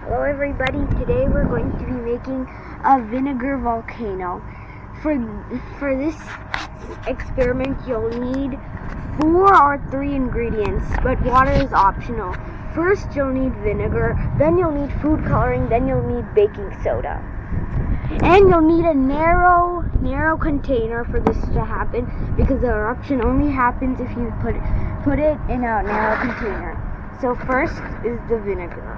Hello everybody, today we're going to be making a vinegar volcano. For this experiment you'll need 4 or 3 ingredients, but water is optional. First you'll need vinegar, then you'll need food coloring, then you'll need baking soda. And you'll need a narrow container for this to happen, because the eruption only happens if you put it in a narrow container. So first is the vinegar.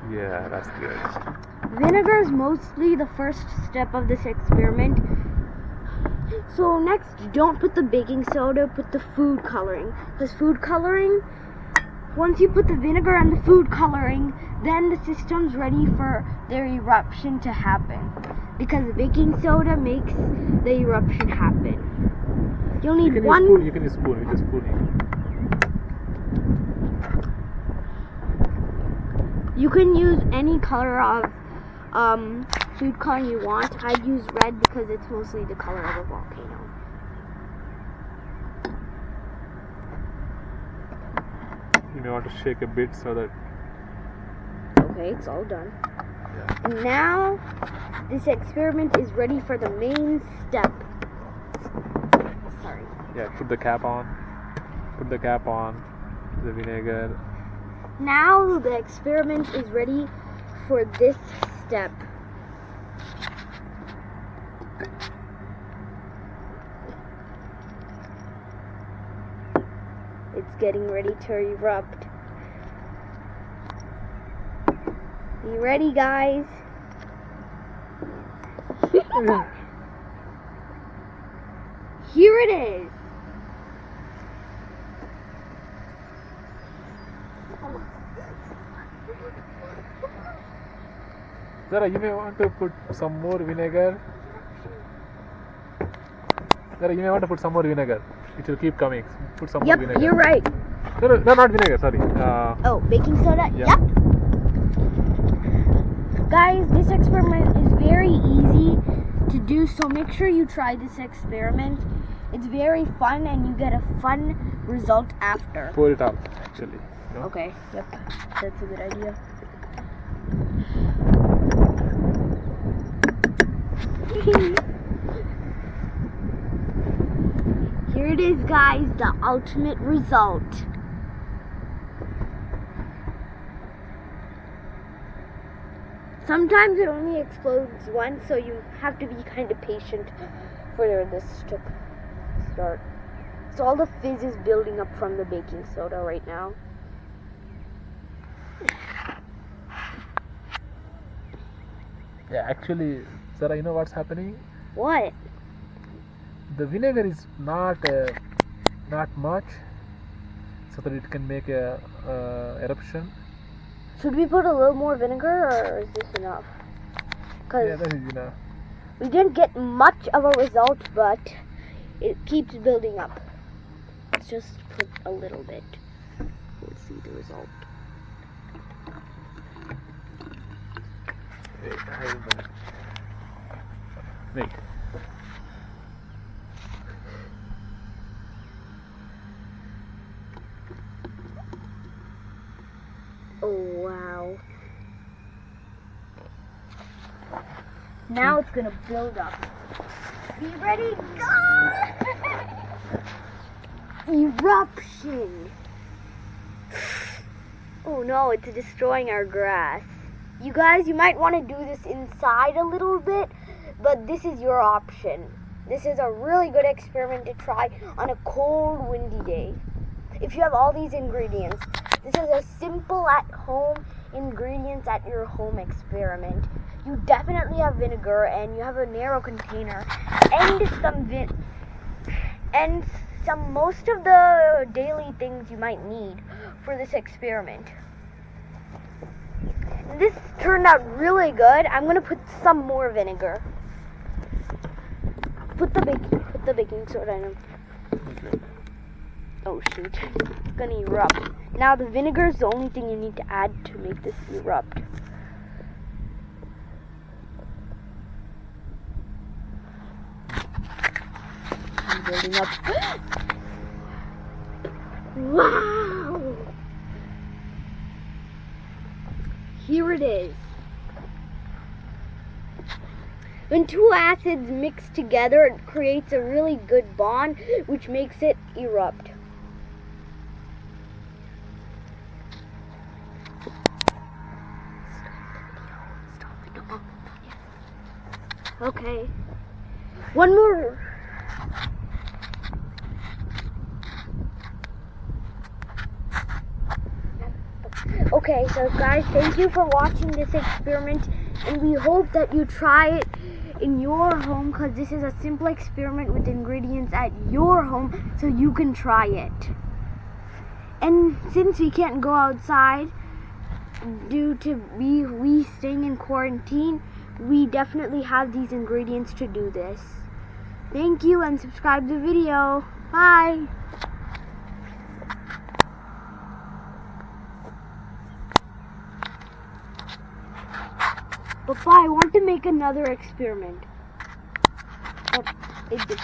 Yeah, that's good. Vinegar is mostly the first step of this experiment. So next, don't put the baking soda, put the food coloring. Because food coloring, once you put the vinegar and the food coloring, then the system's ready for their eruption to happen. Because the baking soda makes the eruption happen. You'll need one... You can use spoon with a spoon. You can use any color of food coloring you want. I'd use red because it's mostly the color of a volcano. You may want to shake a bit so that... Okay, it's all done. Yeah. And now, this experiment is ready for the main step. Sorry. Yeah, put the cap on. Put the cap on. The vinegar. Now the experiment is ready for this step. It's getting ready to erupt. You ready, guys? Here it is. Zara, you may want to put some more vinegar. Zara, you may want to put some more vinegar. It will keep coming. Put some more vinegar. Yep, you're right. No, not vinegar, sorry. Oh, baking soda? Yeah. Yep. Guys, this experiment is very easy to do, so make sure you try this experiment. It's very fun and you get a fun result after. Pour it out, actually. No? Okay, yep, that's a good idea. Here it is, guys, the ultimate result. Sometimes it only explodes once, so you have to be kind of patient for this to start. So all the fizz is building up from the baking soda right now. Yeah, actually, Zara, you know what's happening? What? The vinegar is not much, so that it can make a eruption. Should we put a little more vinegar, or is this enough? Yeah, that is enough. We didn't get much of a result, but it keeps building up. Let's just put a little bit. We'll see the result. Wait. Oh, wow. Now it's gonna build up. Be ready, go! Eruption! Oh no, it's destroying our grass. You guys, you might want to do this inside a little bit, but this is your option. This is a really good experiment to try on a cold, windy day. If you have all these ingredients, this is a simple at-home ingredients at your home experiment. You definitely have vinegar, and you have a narrow container, and some most of the daily things you might need for this experiment. This turned out really good. I'm gonna put some more vinegar. Put the baking soda in. Okay. Oh shoot, it's gonna erupt. Now the vinegar is the only thing you need to add to make this erupt. building up. Wow! Here it is. When two acids mix together, it creates a really good bond, which makes it erupt. Okay. One more. Okay, so guys, thank you for watching this experiment, and we hope that you try it in your home, because this is a simple experiment with ingredients at your home, so you can try it. And since we can't go outside due to we staying in quarantine, we definitely have these ingredients to do this. Thank you, and subscribe to the video. Bye! But I want to make another experiment. But it depends.